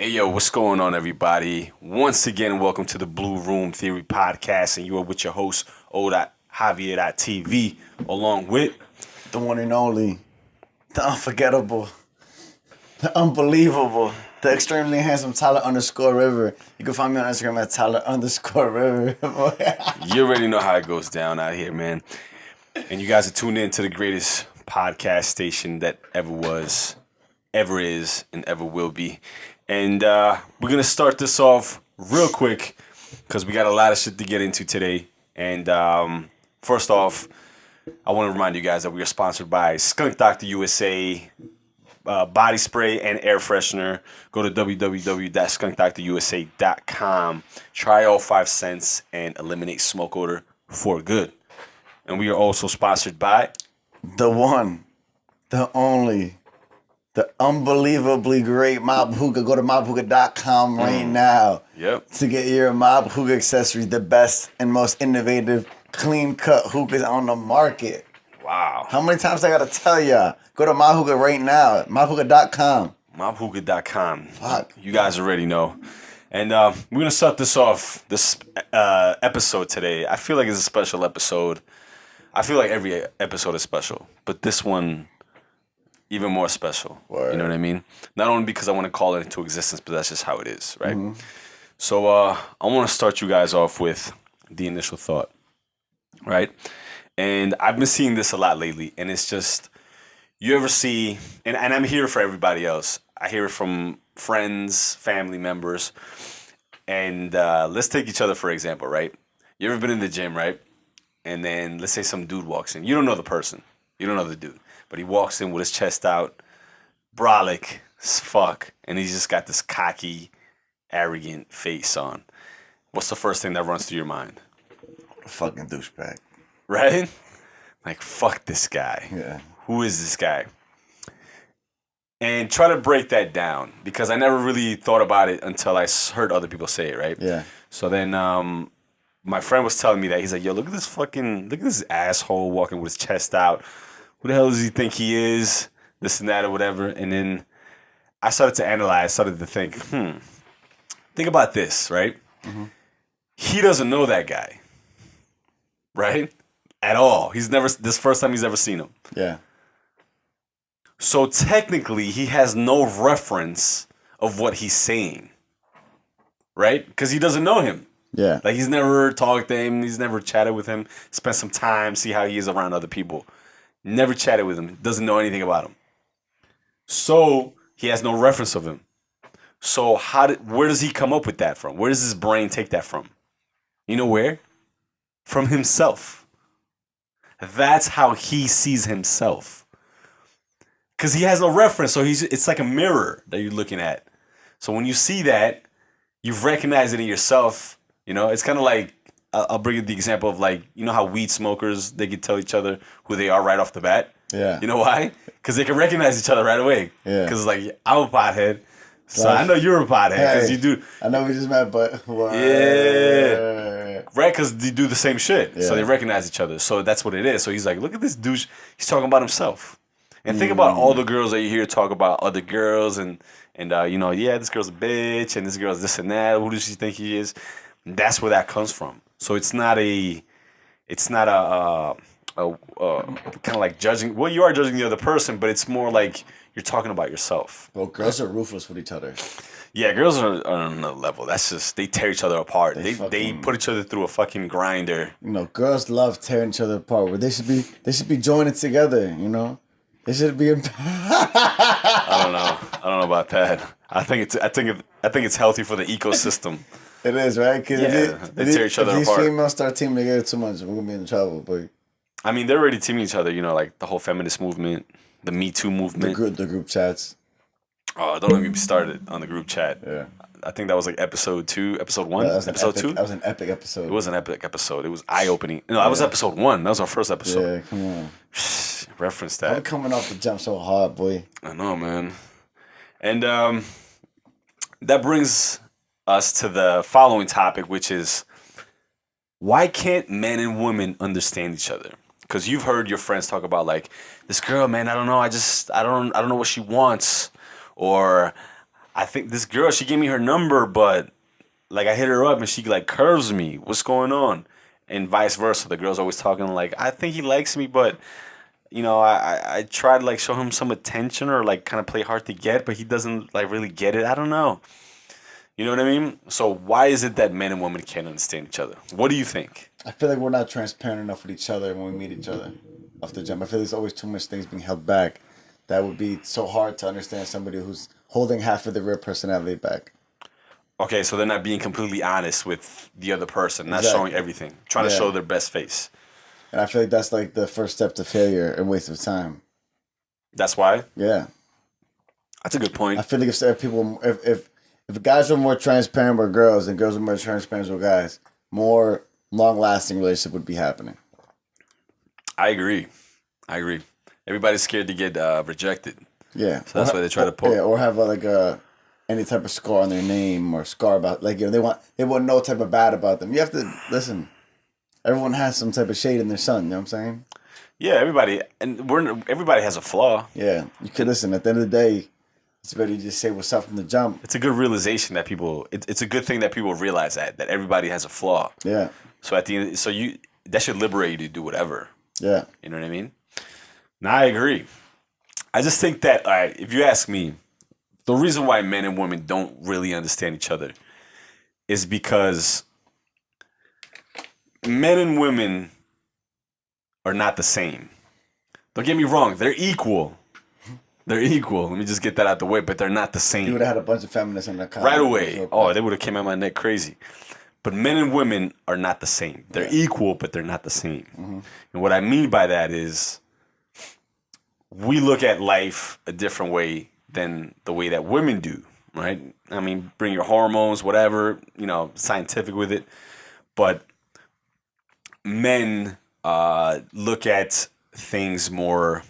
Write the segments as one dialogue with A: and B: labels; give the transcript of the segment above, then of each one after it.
A: Hey, yo, what's going on, everybody? Once again, welcome to the Blue Room Theory Podcast, and you are with your host, O.Javier.TV, along with
B: the one and only, the unforgettable, the unbelievable, the extremely handsome Tyler_River. You can find me on Instagram at Tyler_River.
A: You already know how it goes down out here, man. And you guys are tuned in to the greatest podcast station that ever was, ever is, and ever will be. And we're going to start this off real quick because we got a lot of shit to get into today. And first off, I want to remind you guys that we are sponsored by Skunk DoctorUSA body spray and air freshener. Go to www.skunkdoctorusa.com. Try all 5 cents and eliminate smoke odor for good. And we are also sponsored by
B: the one, the only, the unbelievably great Mob Hookah. Go to mobhookah.com right now.
A: Yep.
B: To get your Mob Hookah accessories, the best and most innovative, clean-cut hookahs on the market.
A: Wow.
B: How many times I gotta tell y'all? Go to Mob Hookah right now. mobhookah.com.
A: mobhookah.com.
B: Fuck.
A: You guys already know. And we're going to start this off, this episode today. I feel like it's a special episode. I feel like every episode is special, but this one even more special.
B: Word.
A: You know what I mean? Not only because I want to call it into existence, but that's just how it is, right?
B: Mm-hmm.
A: So I want to start you guys off with the initial thought, right? And I've been seeing this a lot lately, and it's just, you ever see, and I'm here for everybody else. I hear it from friends, family members, and let's take each other for example, right? You ever been in the gym, right? And then let's say some dude walks in. You don't know the person. You don't know the dude. But he walks in with his chest out, brolic as fuck, and he's just got this cocky, arrogant face on. What's the first thing that runs through your mind?
B: Fucking douchebag.
A: Right? Like, fuck this guy.
B: Yeah.
A: Who is this guy? And try to break that down, because I never really thought about it until I heard other people say it, right?
B: Yeah.
A: So then my friend was telling me that. He's like, yo, look at this asshole walking with his chest out. Who the hell does he think he is? This and that or whatever. And then I started to analyze, started to think, think about this, right? Mm-hmm. He doesn't know that guy, right? At all. This first time he's ever seen him.
B: Yeah.
A: So technically, he has no reference of what he's saying, right? Because he doesn't know him.
B: Yeah.
A: Like, he's never talked to him. He's never chatted with him. Spent some time, see how he is around other people. Never chatted with him. Doesn't know anything about him. So he has no reference of him. So where does he come up with that from? Where does his brain take that from? You know where? From himself. That's how he sees himself. Because he has no reference. So it's like a mirror that you're looking at. So when you see that, you recognize it in yourself. You know, it's kind of like, I'll bring you the example of, like, you know how weed smokers, they can tell each other who they are right off the bat?
B: Yeah.
A: You know why? Because they can recognize each other right away.
B: Yeah.
A: Because, like, I'm a pothead, so I know you're a pothead, because you do.
B: I know we just met, but...
A: Yeah. Right, because they do the same shit.
B: Yeah.
A: So they recognize each other. So that's what it is. So he's like, look at this douche. He's talking about himself. And think about all the girls that you hear talk about other girls and you know, yeah, this girl's a bitch and this girl's this and that. Who does she think he is? And that's where that comes from. So it's not a kind of like judging. Well, you are judging the other person, but it's more like you're talking about yourself.
B: Well, girls are ruthless with each other.
A: Yeah, girls are on another level. That's just, they tear each other apart. They put each other through a fucking grinder.
B: You know, girls love tearing each other apart. Where they should be joining together. You know, they should be.
A: I don't know about that. I think it's healthy for the ecosystem.
B: It is, right? Cause
A: they tear each other
B: apart. If these
A: apart.
B: females start teaming together too much, we're gonna be in trouble. But
A: I mean, they're already teaming each other. You know, like the whole feminist movement, the Me Too movement,
B: the group chats.
A: Oh, don't even get started on the group chat.
B: Yeah,
A: I think that was like episode 2, episode 1, episode 2.
B: That was an epic episode.
A: It was an epic episode. It was eye opening. No, that was episode 1. That was our first episode.
B: Yeah, come on.
A: Reference that.
B: I'm coming off the jump so hard, boy.
A: I know, man. And that brings us to the following topic, which is, why can't men and women understand each other? Because you've heard your friends talk about, like, this girl, man, I don't know, I don't know what she wants, or I think this girl, she gave me her number, but like I hit her up and she like curves me. What's going on? And vice versa. The girl's always talking like, I think he likes me, but you know, I try to like show him some attention or like kind of play hard to get, but he doesn't like really get it. I don't know. You know what I mean? So why is it that men and women can't understand each other? What do you think?
B: I feel like we're not transparent enough with each other when we meet each other off the jump. I feel there's always too much things being held back. That would be so hard to understand somebody who's holding half of their real personality back.
A: Okay, so they're not being completely honest with the other person, not
B: Exactly.
A: showing everything, trying to show their best face.
B: And I feel like that's like the first step to failure and waste of time.
A: That's why?
B: Yeah.
A: That's a good point.
B: I feel like if guys were more transparent with girls and girls were more transparent with guys, more long-lasting relationship would be happening.
A: I agree. Everybody's scared to get rejected.
B: Yeah.
A: So that's why they try to pull.
B: Yeah, or have any type of scar on their name or scar about they want no type of bad about them. You have to listen. Everyone has some type of shade in their sun. You know what I'm saying?
A: Yeah, everybody has a flaw.
B: Yeah, you could listen. At the end of the day, it's better to just say what's up from the jump.
A: It's a good realization that it's a good thing that people realize that everybody has a flaw.
B: Yeah.
A: So at the end, that should liberate you to do whatever.
B: Yeah.
A: You know what I mean? Now I agree. I just think that, all right, if you ask me, the reason why men and women don't really understand each other is because men and women are not the same. Don't get me wrong, they're equal. They're equal. Let me just get that out the way, but they're not the same.
B: You would have had a bunch of feminists in the comment.
A: Right away. Oh, they would have came at my neck crazy. But men and women are not the same. They're equal, but they're not the same. Mm-hmm. And what I mean by that is we look at life a different way than the way that women do, right? I mean, bring your hormones, whatever, scientific with it. But men look at things more,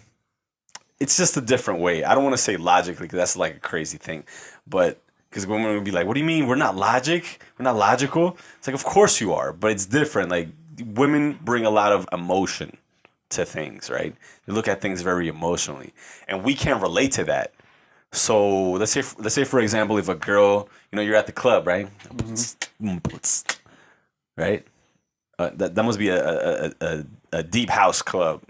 A: it's just a different way. I don't want to say logically because that's like a crazy thing. But because women would be like, what do you mean? We're not logic? We're not logical? It's like, of course you are, but it's different. Like women bring a lot of emotion to things, right? They look at things very emotionally. And we can't relate to that. So let's say for example, if a girl, you're at the club, right? Mm-hmm. Right? That must be a deep house club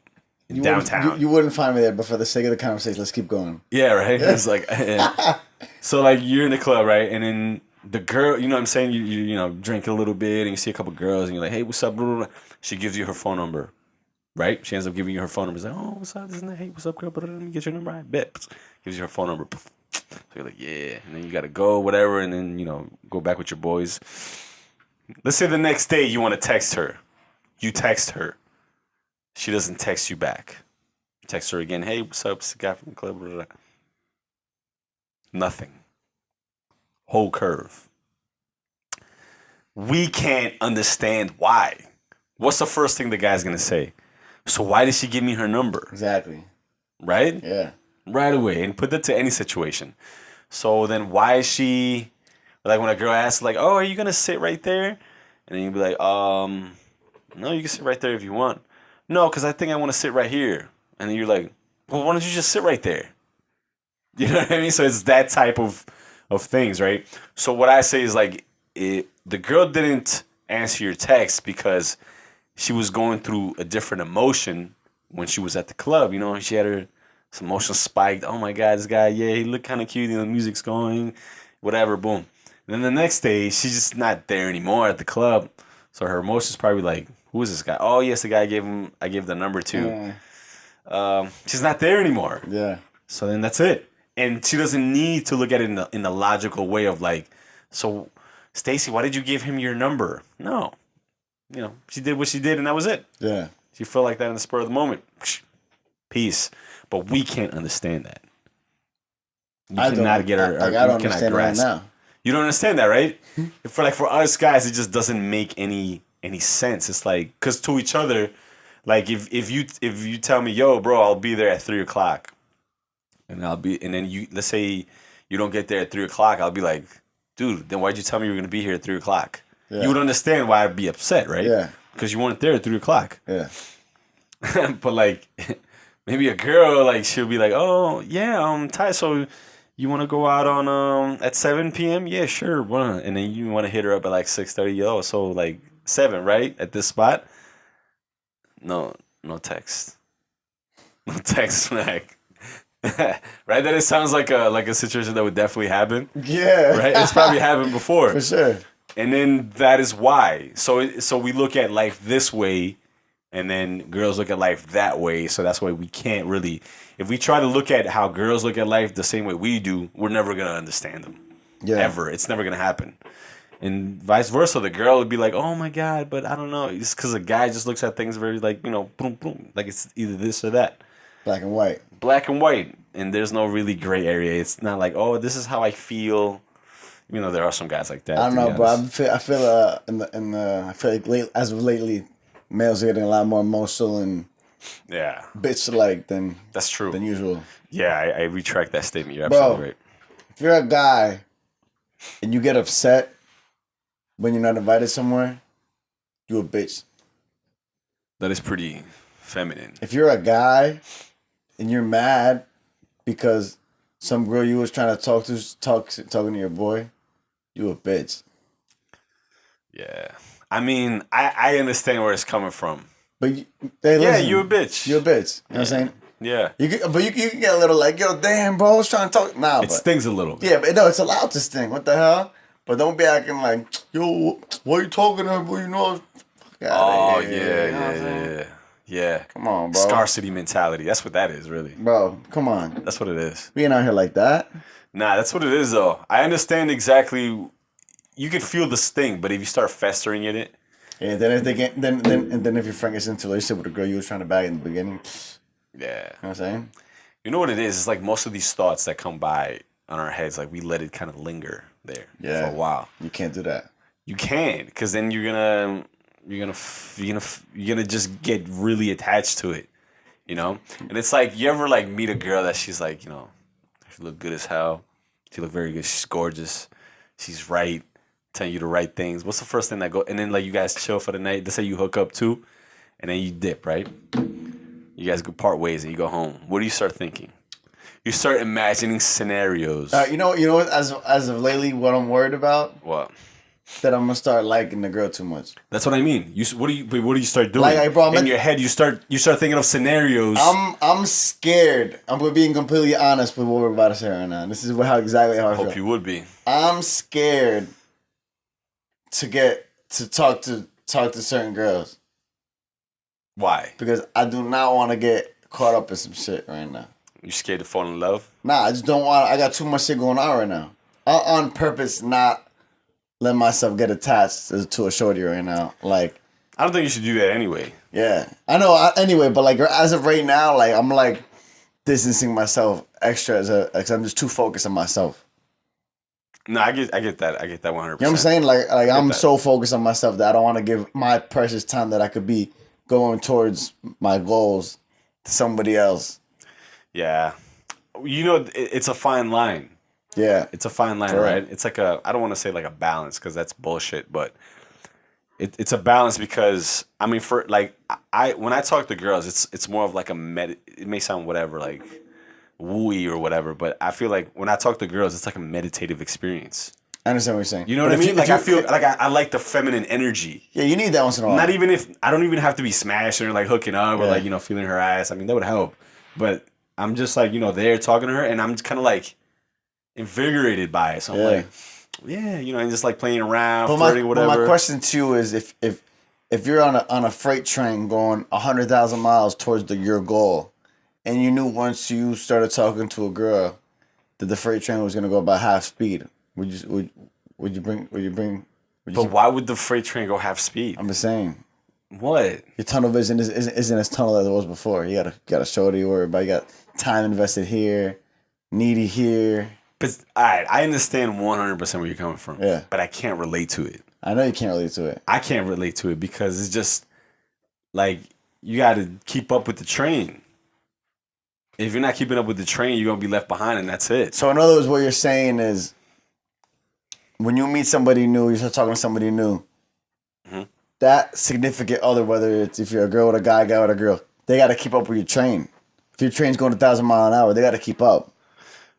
A: in downtown.
B: You wouldn't find me there, but for the sake of the conversation, let's keep going.
A: Yeah, right? It's like, so like you're in the club, right? And then the girl, you know what I'm saying? You drink a little bit and you see a couple girls and you're like, hey, what's up? Blah, blah, blah. She gives you her phone number, right? She ends up giving you her phone number. She's like, oh, what's up? Isn't that? Hey, what's up, girl? Let me get your number. I bet. Gives you her phone number. So you're like, yeah. And then you got to go, whatever. And then, go back with your boys. Let's say the next day you want to text her. You text her. She doesn't text you back. You text her again. Hey, what's up? It's the guy from the club. Blah, blah, blah. Nothing. Whole curve. We can't understand why. What's the first thing the guy's going to say? So why did she give me her number?
B: Exactly.
A: Right?
B: Yeah.
A: Right away. And put that to any situation. So then why is she... Like when a girl asks, like, oh, are you going to sit right there? And then you'd be like, no, you can sit right there if you want. No, because I think I want to sit right here. And then you're like, well, why don't you just sit right there? You know what I mean? So it's that type of things, right? So what I say is like, the girl didn't answer your text because she was going through a different emotion when she was at the club. She had some emotion spiked. Oh my God, this guy, yeah, he looked kind of cute. The music's going, whatever, boom. And then the next day, she's just not there anymore at the club. So her emotions probably like, who is this guy? Oh, yes, the guy I gave the number to. She's not there anymore.
B: Yeah.
A: So then that's it. And she doesn't need to look at it in the logical way of like, so Stacy, why did you give him your number? No. She did what she did and that was it.
B: Yeah.
A: She felt like that in the spur of the moment. Peace. But we can't understand that. We cannot get our
B: I don't understand right now.
A: You don't understand that, right? For us guys, it just doesn't make any sense. It's like, because to each other, like if you tell me, yo, bro, I'll be there at 3:00, and then let's say you don't get there at 3:00, I'll be like, dude, then why'd you tell me you were gonna be here at 3:00? Yeah. You would understand why I'd be upset, right?
B: Yeah.
A: Because you weren't there at 3:00.
B: Yeah.
A: But like, maybe a girl, like she'll be like, oh yeah, I'm tired, so You want to go out on at 7 p.m.? Yeah, sure. And then you want to hit her up at like 6:30. Yo, so like 7, right? At this spot? No, no text. No text back. Right? That it sounds like a situation that would definitely happen.
B: Yeah.
A: Right? It's probably happened before.
B: For sure.
A: And then that is why. So we look at life this way, and then girls look at life that way. So that's why we can't really. If we try to look at how girls look at life the same way we do, we're never gonna understand them. Yeah. Ever. It's never gonna happen. And vice versa. The girl would be like, "Oh my god," but I don't know. It's because a guy just looks at things very like, boom, boom, like it's either this or that.
B: Black and white. Black
A: and white, and there's no really gray area. It's not like, oh, this is how I feel. You know, there are some guys like that.
B: I don't know, bro. I feel I feel like as of lately, males are getting a lot more emotional and bitch-like than
A: that's true
B: than usual.
A: Yeah, I retract that statement. You're absolutely right.
B: If you're a guy and you get upset when you're not invited somewhere, you a bitch.
A: That is pretty feminine.
B: If you're a guy and you're mad because some girl you was trying to talking to your boy, you a bitch.
A: Yeah. I mean, I understand where it's coming from.
B: But
A: you a bitch.
B: You a bitch. You know what I'm saying?
A: Yeah.
B: You can get a little like, yo, damn, bro, I was trying to talk. Nah,
A: it stings a little.
B: Yeah, but no, it's allowed to sting. What the hell? But don't be acting like, yo, why you talking to her, bro? You know.
A: Oh, yeah. Yeah.
B: Come on, bro.
A: Scarcity mentality. That's what that is, really.
B: Bro, come on.
A: That's what it is.
B: We ain't out here like that.
A: Nah, that's what it is, though. I understand exactly. You can feel the sting, but if you start festering in it.
B: Yeah, then if they get, then if your friend gets into a relationship with a girl you was trying to bag in the beginning.
A: Yeah.
B: You know what I'm saying?
A: You know what it is? It's like most of these thoughts that come by on our heads, like we let it kind of linger there for a while.
B: You can't do that.
A: You can't, because then you're gonna just get really attached to it, you know. And it's like you ever like meet a girl that she's like, you know, she look good as hell, she look very good, she's gorgeous, she's right, telling you the right things. What's the first thing that go? And then like you guys chill for the night. Let's say you hook up too, and then you dip, right? You guys go part ways and you go home. What do you start thinking? You start imagining scenarios.
B: You know what? As of lately, what I'm worried about.
A: What?
B: That I'm gonna start liking the girl too much.
A: That's what I mean. What do you start doing?
B: Like, bro,
A: in your head, you start thinking of scenarios.
B: I'm scared. I'm being completely honest with what we're about to say right now. This is exactly how I feel.
A: Hope you would be.
B: I'm scared to talk to certain girls.
A: Why?
B: Because I do not want to get caught up in some shit right now.
A: You scared to fall in love?
B: Nah, I just don't want. I got too much shit going on right now. I'll on purpose not let myself get attached to a shorty right now. Like,
A: I don't think you should do that anyway.
B: Yeah, I know. Anyway, but like as of right now, like I'm like distancing myself extra because I'm just too focused on myself.
A: No, I get that. I get that 100%.
B: You know what I'm saying? Like I'm so focused on myself that I don't want to give my precious time that I could be going towards my goals to somebody else.
A: Yeah. You know, it's a fine line.
B: Yeah.
A: It's a fine line, right? It's like I don't want to say like a balance because that's bullshit, but it's a balance because, I mean, for like, when I talk to girls, it's more of like it may sound whatever, like wooey or whatever, but I feel like when I talk to girls, it's like a meditative experience.
B: I understand what you're saying.
A: You know what I mean? I feel like I like the feminine energy.
B: Yeah, you need that once in a while.
A: Not even if I don't even have to be smashing or like hooking up or like, you know, feeling her ass. I mean, that would help. But I'm just like, you know, there talking to her and I'm just kind of like invigorated by it. So I'm like, yeah, you know, and just like playing around, flirting, whatever.
B: But my question to you is if you're on a freight train going 100,000 miles towards your goal, and you knew once you started talking to a girl that the freight train was gonna go about half speed, would you bring?
A: But why would the freight train go half speed?
B: I'm just saying.
A: What?
B: Your tunnel vision isn't as tunnel as it was before. You got a show to worry about. You got time invested here, needy here.
A: But I understand 100% where you're coming from.
B: Yeah.
A: But I can't relate to it.
B: I know you can't relate to it.
A: I can't relate to it because it's just like you got to keep up with the train. If you're not keeping up with the train, you're gonna be left behind, and that's it.
B: So in other words, what you're saying is, when you meet somebody new, you start talking to somebody new. Mm-hmm. That significant other, whether it's if you're a girl with a guy with a girl, they got to keep up with your train. If your train's going 1,000 miles an hour, they got to keep up.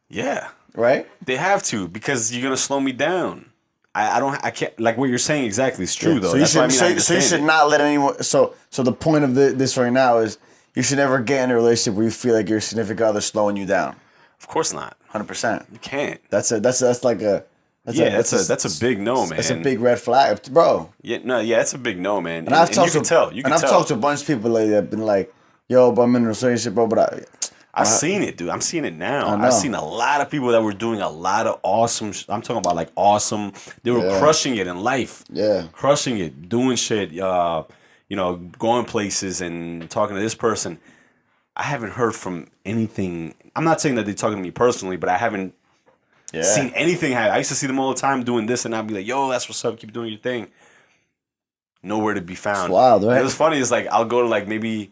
A: Yeah.
B: right?
A: They have to, because you're gonna slow me down. I can't, like what you're saying exactly. It's true though.
B: So you
A: That's what I
B: should,
A: mean.
B: so you should not let anyone. So the point of this right now is you should never get in a relationship where you feel like your significant other slowing you down.
A: Of course not.
B: 100%.
A: You can't.
B: That's a
A: big no, man.
B: That's a big red flag, bro.
A: Yeah, it's a big no, man.
B: And I've talked
A: you can tell.
B: I've talked to a bunch of people lately that've been like, "Yo, but I'm in a relationship, bro." But
A: I've seen it, dude. I'm seeing it now.
B: I know.
A: I've seen a lot of people that were doing a lot of awesome. I'm talking about like awesome. They were crushing it in life.
B: Yeah,
A: crushing it, doing shit. Going places and talking to this person. I haven't heard from anything. I'm not saying that they're talking to me personally, but I haven't seen anything happen. I used to see them all the time doing this, and I'd be like, "Yo, that's what's up. Keep doing your thing." Nowhere to be found.
B: It's wild, right?
A: And it was funny. It's like I'll go to like maybe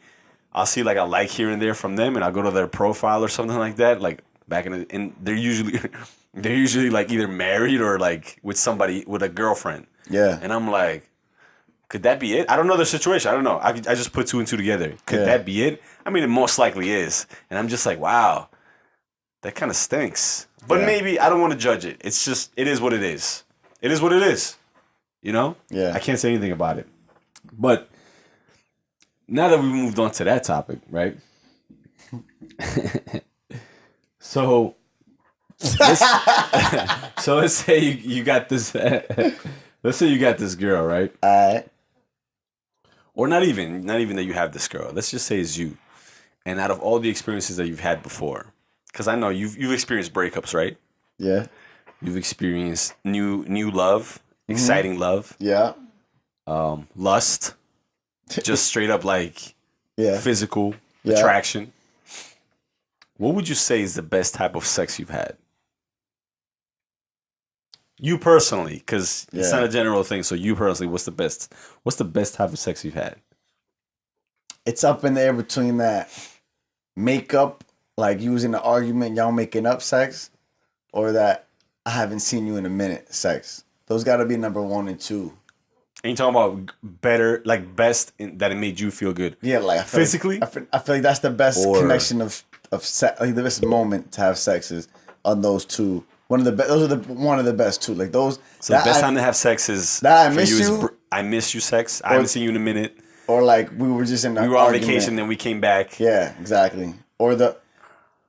A: I'll see like a like here and there from them, and I'll go to their profile or something like that. Like back and they're usually like either married or like with somebody with a girlfriend.
B: Yeah.
A: And I'm like, could that be it? I don't know their situation. I don't know. I just put two and two together. Could that be it? I mean, it most likely is. And I'm just like, wow, that kind of stinks. But maybe I don't want to judge it. It's just, it is what it is. It is what it is. You know?
B: Yeah.
A: I can't say anything about it. But now that we've moved on to that topic, right? So let's say you got this. Let's say you got this girl, right?
B: All right.
A: Or not even that you have this girl. Let's just say it's you. And out of all the experiences that you've had before, because I know you've experienced breakups, right?
B: Yeah.
A: You've experienced new love, exciting love.
B: Yeah.
A: Lust, just straight up like physical attraction. What would you say is the best type of sex you've had? You personally, because it's not a general thing. So you personally, what's the best type of sex you've had?
B: It's up in the air between that makeup, like you was in an argument, y'all making up sex, or that I haven't seen you in a minute sex. Those got to be number 1 and 2.
A: And you talking about better, like best that it made you feel good.
B: Yeah, like
A: physically.
B: I feel like that's the best connection of sex. Like the best moment to have sex is on those two. One of the those are one of the best two. Like those.
A: So the best time to have sex is
B: that I miss you.
A: I miss you sex. I haven't seen you in a minute.
B: Or like we were just in.
A: We were on vacation, then we came back.
B: Yeah, exactly. Or that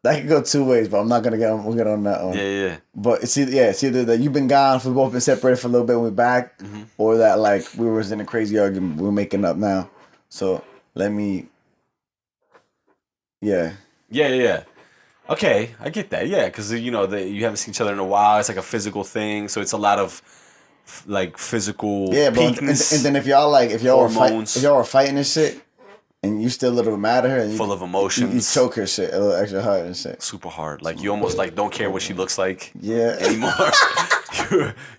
B: could go 2 ways, but I'm not gonna we'll get on that one.
A: Yeah.
B: But it's either that you've been gone, we've both been separated for a little bit, and we're back, or that like we were in a crazy argument, we're making up now. So let me. Yeah.
A: Okay, I get that. Yeah, because you haven't seen each other in a while. It's like a physical thing, so it's a lot of like physical.
B: Yeah, but and then if y'all were fighting and shit, and you still a little mad at her, and
A: full of emotions,
B: you choke her shit a little extra hard and shit.
A: Super hard. Like you almost like don't care what she looks like.
B: Yeah.
A: Anymore.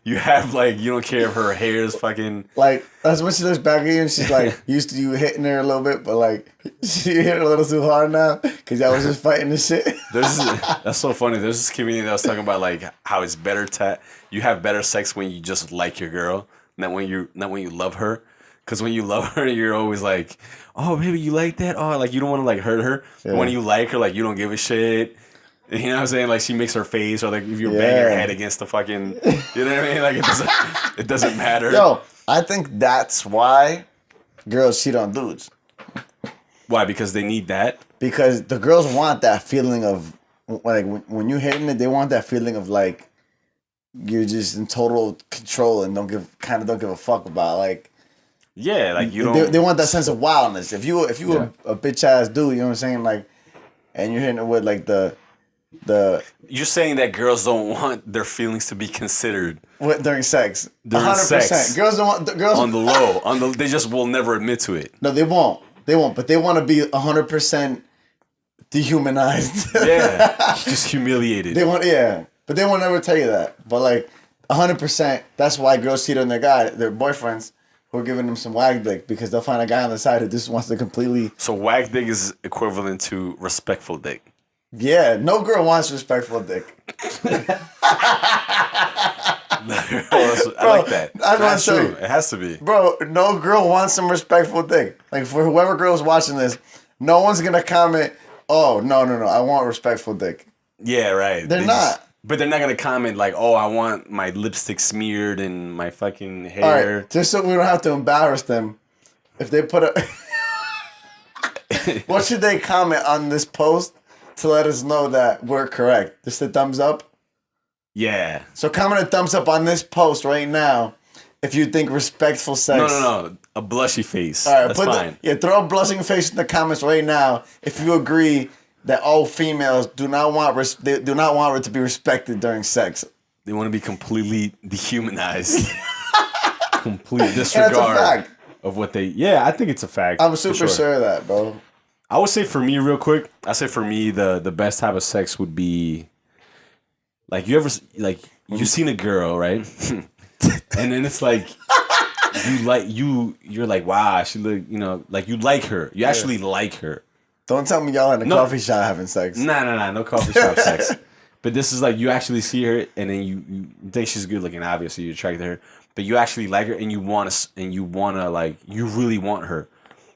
A: you have like you don't care if her hair is fucking.
B: Like that's when she looks back at you and she's like used to you hitting her a little bit, but like she hit her a little too hard now because y'all was just fighting and shit.
A: That's so funny. There's this comedian that was talking about like how it's better you have better sex when you just like your girl, not when you love her. Because when you love her, you're always like, oh, baby, you like that? Oh, like you don't want to like hurt her. Yeah. But when you like her, like you don't give a shit. You know what I'm saying? Like she makes her face, or like if you bang your head against the fucking, you know what I mean? Like it doesn't matter.
B: Yo, I think that's why girls cheat on dudes.
A: Why? Because they need that.
B: Because the girls want that feeling of like when you're hitting it, they want that feeling of like you're just in total control and don't give a fuck about like.
A: Yeah, like you don't.
B: They want that sense of wildness. If you a bitch ass dude, you know what I'm saying? Like, and you're hitting it with like the.
A: You're saying that girls don't want their feelings to be considered
B: during sex.
A: During 100%.
B: Sex. Girls don't want girls
A: on the low. They just will never admit to it.
B: No, they won't. But they want to be 100% dehumanized.
A: Yeah, just humiliated.
B: But they won't ever tell you that. But like 100%, that's why girls cheat on their boyfriends. Who are giving them some wag dick because they'll find a guy on the side who just wants to completely.
A: So wag dick is equivalent to respectful dick.
B: Yeah, no girl wants respectful dick.
A: I like that. That's true. It has to be.
B: Bro, no girl wants some respectful dick. Like for whoever girl's watching this, no one's gonna comment, oh no, I want respectful dick.
A: Yeah, right.
B: They're not.
A: But they're not gonna comment like, "Oh, I want my lipstick smeared and my fucking hair."
B: All right, just so we don't have to embarrass them, if they put a, what should they comment on this post to let us know that we're correct? Just a thumbs up.
A: Yeah.
B: So comment a thumbs up on this post right now if you think respectful sex.
A: No. A blushy face.
B: All right,
A: that's fine.
B: throw a blushing face in the comments right now if you agree that all females do not want it to be respected during sex.
A: They want to be completely dehumanized. Complete disregard of what they. Yeah, I think it's a fact.
B: I'm super sure of that, bro.
A: I would say for me, real quick, the best type of sex would be like you've seen a girl, right? And then it's like you're like, wow, she look, like you like her. You actually like her.
B: Don't tell me y'all in a coffee shop having sex.
A: Nah, no coffee shop sex. But this is like you actually see her and then you think she's good looking. Obviously, you're attracted to her, but you actually like her and you wanna like you really want her.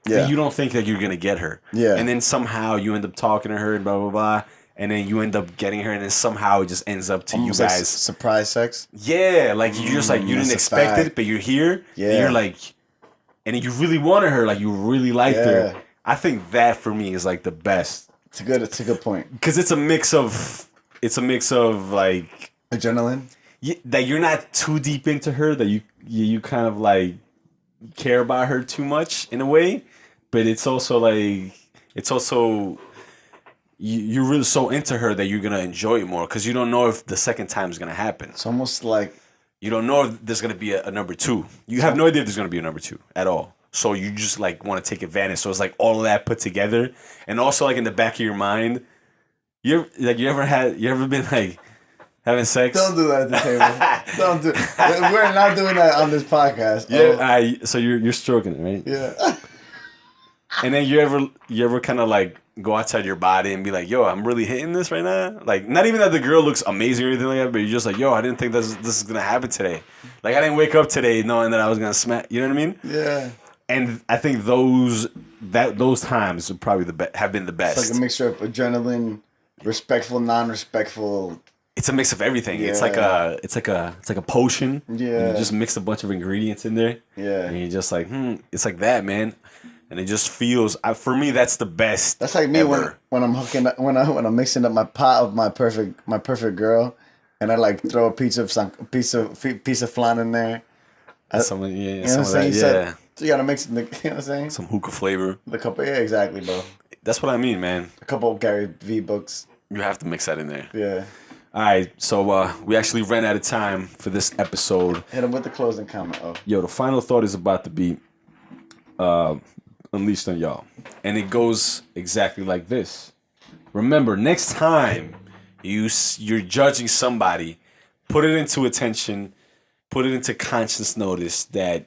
A: Yeah. But you don't think that you're gonna get her. Yeah. And then somehow you end up talking to her and blah blah blah, and then you end up getting her, and then somehow it just ends up to almost you guys
B: like surprise sex.
A: Yeah, like you're just like you didn't expect it, but you're here. Yeah. And you're like, and you really wanted her, like you really liked her. I think that for me is like the best.
B: It's a good point.
A: Because it's a mix of like
B: adrenaline.
A: That you're not too deep into her, that you kind of like care about her too much in a way, but it's also like you're really so into her that you're gonna enjoy it more because you don't know if the second time is gonna happen.
B: It's almost like
A: you don't know if there's gonna be a number two. You have no idea if there's gonna be a number two at all. So you just like want to take advantage. So it's like all of that put together, and also like in the back of your mind, you ever been like having sex?
B: Don't do that at the table. Don't do. We're not doing that on this podcast.
A: Yeah. So you're stroking it, right?
B: Yeah.
A: And then you ever kind of like go outside your body and be like, yo, I'm really hitting this right now. Like not even that the girl looks amazing or anything like that, but you're just like, yo, I didn't think this is gonna happen today. Like I didn't wake up today knowing that I was gonna smack. You know what I mean?
B: Yeah.
A: And I think those times would probably have been the best.
B: It's like a mixture of adrenaline, respectful, non-respectful.
A: It's a mix of everything. Yeah. It's like a potion. Yeah. You just mix a bunch of ingredients in there. Yeah. And you're just like, it's like that, man. And it just feels for me that's the best.
B: That's like me
A: ever.
B: when I'm hooking up, when I'm mixing up my pot of my perfect girl, and I like throw a piece of flan in there.
A: Something, yeah.
B: You know what I'm saying? Yeah. So you gotta mix it, you know what I'm saying?
A: Some hookah flavor.
B: Yeah, exactly, bro.
A: That's what I mean, man.
B: A couple of Gary V books.
A: You have to mix that in there.
B: Yeah.
A: All right, so we actually ran out of time for this episode.
B: Hit him with the closing comment.
A: Yo, the final thought is about to be unleashed on y'all. And it goes exactly like this. Remember, next time you're judging somebody, put it into attention, put it into conscious notice that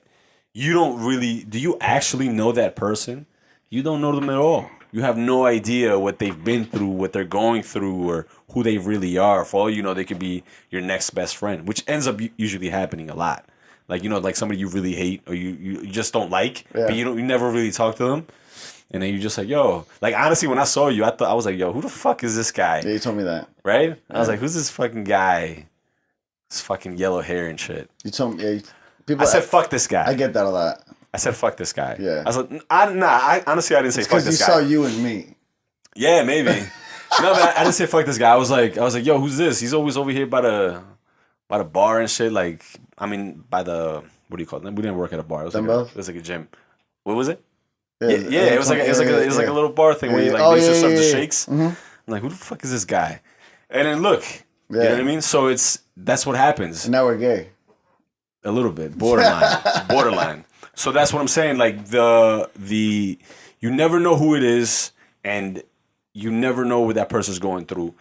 A: do you actually know that person? You don't know them at all. You have no idea what they've been through, what they're going through, or who they really are. For all you know, they could be your next best friend, which ends up usually happening a lot. Like, like somebody you really hate or you just don't like, but you never really talk to them. And then you're just like, yo, like honestly, when I saw you, I was like, yo, who the fuck is this guy?
B: Yeah, you told me that.
A: Right? Yeah. I was like, who's this fucking guy? This fucking yellow hair and shit.
B: You told me,
A: I said, fuck this guy.
B: I get that a lot.
A: I said, fuck this guy.
B: Yeah.
A: I was like, honestly, I didn't say fuck this guy.
B: Because you saw you and me.
A: Yeah, maybe. No, but I didn't say fuck this guy. I was like, yo, who's this? He's always over here by the bar and shit. Like, I mean, by the, what do you call it? We didn't work at a bar. It was like a gym. What was it? Yeah, it was like a little bar thing where you like do yourself the shakes. Mm-hmm. I'm like, who the fuck is this guy? And then look, you know what I mean? So that's what happens.
B: And now we're gay.
A: A little bit, borderline. So that's what I'm saying. Like you never know who it is, and you never know what that person's going through.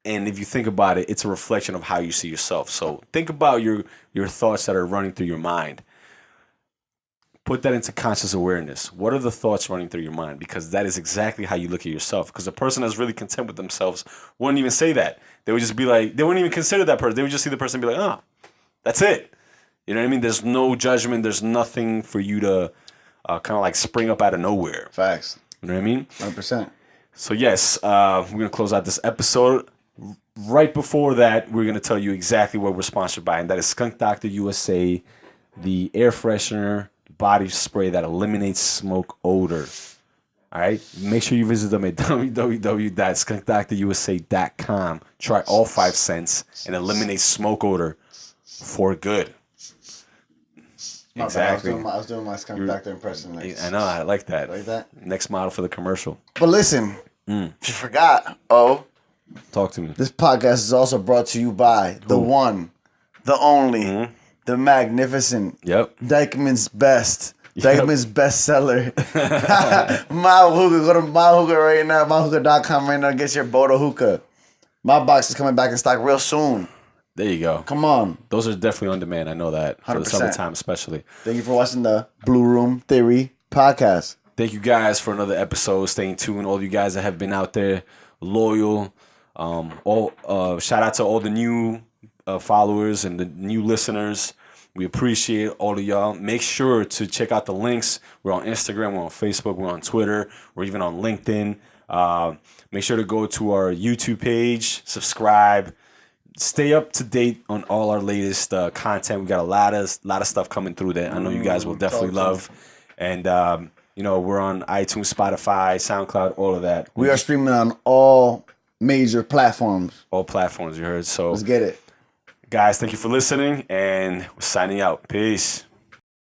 A: And if you think about it, it's a reflection of how you see yourself. So think about your thoughts that are running through your mind. Put that into conscious awareness. What are the thoughts running through your mind? Because that is exactly how you look at yourself. Because a person that's really content with themselves wouldn't even say that. They would just be like, they wouldn't even consider that person. They would just see the person and be like, oh, that's it. You know what I mean? There's no judgment. There's nothing for you to kind of like spring up out of nowhere.
B: Facts.
A: You know what I mean?
B: 100%.
A: So yes, we're going to close out this episode. Right before that, we're going to tell you exactly what we're sponsored by, and that is Skunk DoctorUSA, the air freshener body spray that eliminates smoke odor. All right? Make sure you visit them at www.skunkdoctorusa.com. Try all 5 cents and eliminate smoke odor for good. Exactly.
B: I was doing my Skunk Doctor impression.
A: I know. I like that.
B: Like that?
A: Next model for the commercial.
B: But listen, if you forgot,
A: Talk to me.
B: this podcast is also brought to you by the one, the only, the magnificent, Dykeman's Best. Dykeman's bestseller. My Hookah. Go to My Hookah right now. MyHookah.com right now. Get your Bodo Hookah. My box is coming back in stock real soon.
A: There you go.
B: Come on.
A: Those are definitely on demand. I know that. 100%. For the summertime especially.
B: Thank you for watching the Blue Room Theory podcast.
A: Thank you guys for another episode. Staying tuned. All you guys that have been out there, loyal. Shout out to all the new followers and the new listeners. We appreciate all of y'all. Make sure to check out the links. We're on Instagram, we're on Facebook, we're on Twitter, we're even on LinkedIn. Make sure to go to our YouTube page, subscribe, stay up to date on all our latest content. We got a lot of stuff coming through that I know you guys will definitely love. And we're on iTunes, Spotify, SoundCloud, all of that.
B: We are streaming on all major platforms.
A: All platforms, you heard. So
B: let's get it.
A: Guys, thank you for listening, and we're signing out. Peace.